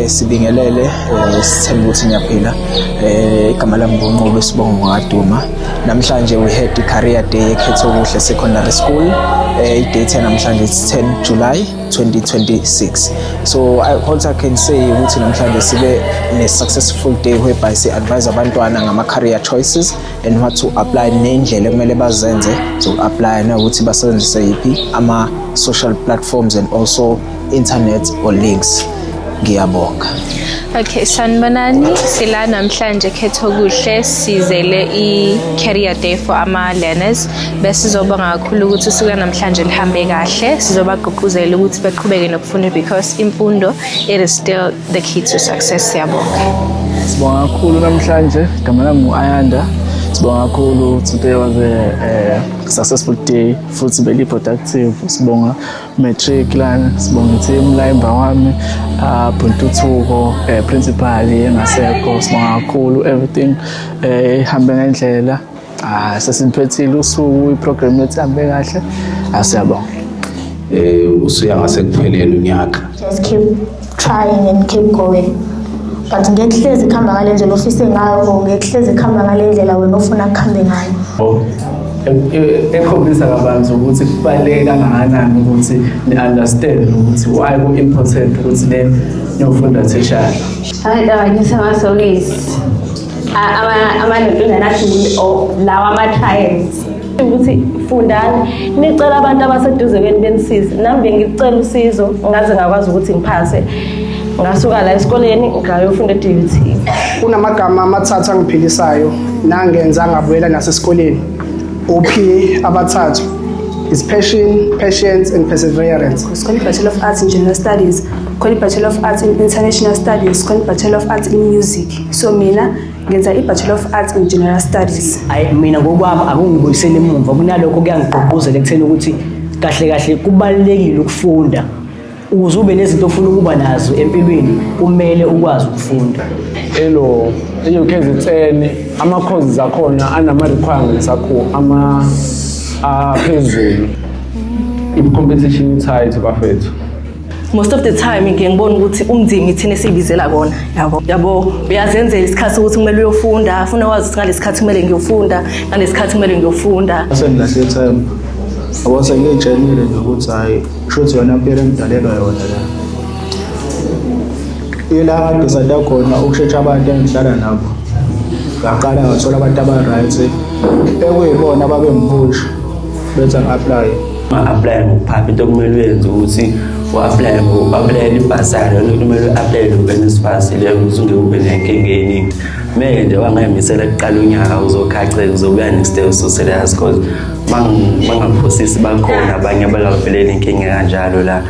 sibingelele sithemba ukuthi niyaphila. Igama lami nguNqobo Sibongo Ngaduma. Namhlanje we had the career day eKhetho Kuhle Secondary School. I-date namhlanje is 10 July 2026. So what I can say ukuthi namhlanje sibe ne successful day whereby si advise abantwana ngama career choices and what to apply nendlela ekumele bazenze to apply na ukuthi basebenzise yipi ama social platforms and also internet or links. Ngiyabonga. Okay, sanibonani, sila namhlanje eKhetho Kuhle sizele i-career day for ama learners. Bese sizobonga kakhulu ukuthi usuku namhlanje lihambe kahle. Sizobagqugquzela ukuthi beqhubeke nokufunda because imfundo it is still the key to success. Siyabonga. Sibonga kakhulu namhlanje. Igama lami uAyanda. Sibonga kakhulu, today was a successful day futhi very productive. Sibonga matric lana, sibonga team la emva wami, Puntuthuko, principal engasekho. Sibonga kakhulu everything ihambe ngendlela. Sesiphethile usuku iprogram yethu ihambe kahle. Asiyabonga. Usuya ngasekupheleni unyaka. Just keep trying and keep going. But ngehlezi khamba ngale ndlela ofise ngayo, ngehlezi khamba ngale ndlela wena ofuna ukhambe ngayo. Ekhombisa kabanzi ukuthi kubaleka kangakanani ukuthi ni-understand ukuthi why ku-important ukuthi niyofunda thishana. Ngiyabanyisa amasolisi amanonto nathi lawa ama-trials ukuthi fundani nicela abantu abaseduze kwenu benisize. Nami bengicela usizo ngaze ngakwazi ukuthi ngiphase. Ngasuka la esikoleni ngayofunda e-DUT. Kunamagama amathathu angiphilisayo nangenza ngabuyela nasesikoleni. OP abathathu is passion, patience and perseverance. School Bachelor of Arts in General Studies, School Bachelor of Arts in International Studies, School Bachelor of Arts in Music. So mina ngenza i-Bachelor of Arts in General Studies. Mina ngokwami akungibuyisela emumva kunalokho kuyangigqugquzela ekutheni ukuthi kahle kahle kubalekile ukufunda. Ukuze ube nezinto ofuna ukuba nazo empilweni kumele ukwazi ukufunda. UKZN ama courses akhona anama requirements akho ama aphezulu. I-competition tight bafethu. Most of the time ngiyengibona ukuthi umndimi ithina esibizela kona. Yabo uyazenzela isikhathi ukuthi kumele uyofunda, afuna wazi ukuthi ngalesikhathi kumele ngiyofunda, ngalesikhathi kumele ngiyofunda. Sengilahle time. Awase ngiyijayelile nje ukuthi hayi shothi yona impela engidalelwa yona la. Ila kade sada khona ukushetsha abantu engihlala nabo. Ngaqala ngathola abantu aba-right ekuyibona babengipusha bethi ngi-apply. Ma-apply ngokuphapha into okumele uyenze ukuthi u-apply ibhasari kumele u-apply uNSFAS leyo ukuthi ungeke ube nenkinga eningi. Meke nje wangayimisela kuqala unyaka uzokhacela uzobuya next day usoserious because bangaphosisi bakhona abanye abalaphelele inkinga kanjalo la.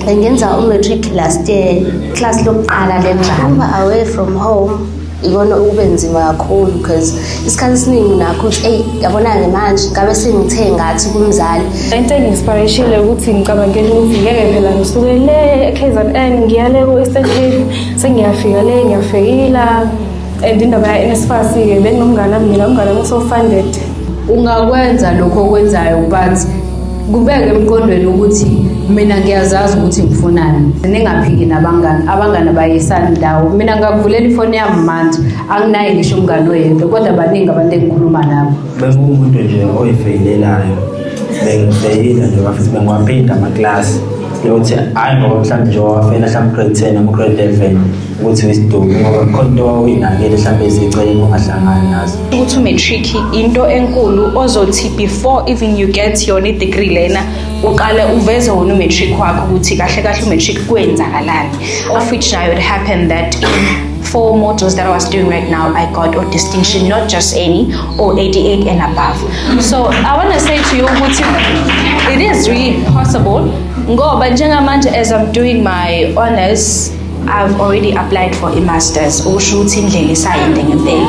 Ngenza umatric last year, class lokuqala le-drama away from home. Ikona ukubenzima kakhulu because isikhathi esiningi nakho ukuthi yabona-ke manje ngabe sengithe ngathi kumzali. Into engi-inspireshile ukuthi ngicabangele ukuthi ngeke phela ngisuke le KZN ngiyale ku-Eastern Cape sengiyafika le ngiyafikila and indaba ya-NSFAS-ke benginomngane wami mina umngane wami so-funded. Ungakwenza lokho okwenzayo but kubeke emqondweni ukuthi mina ngiyazazi ukuthi ngifunani. Ningaphiki abangane bayisana ndawo. Mina ngakuvulela ifoni yami manje anginayo ngisho umngane oyedwa kodwa baningi abantu engikhuluma nabo. Bengumuntu nje oyifeyilelayo. Bengiyila nje bafisa bengiwaphinda amaklasi. Lokuthi hayi ngoba mhlawumbe nje wafela mhlawumbe grade 10 noma grade 11 ukuthi wisdom ngoba khona wawinakele mhlawumbe izicelo ungahlangani nazo. Ukuthi matric into enkulu ozothi before even you get your degree lena uqale uveze wona matric wakho ukuthi kahle kahle matric kwenzakalani. Of which now it happened that in 4 modules that I was doing right now, I got a distinction, not just any, or 88 and above. So I want to say to you, it is really possible. Ngoba njengamanje as I'm doing my honors, I've already applied for a master's. Usho ukuthi indlela isayinde ngempela.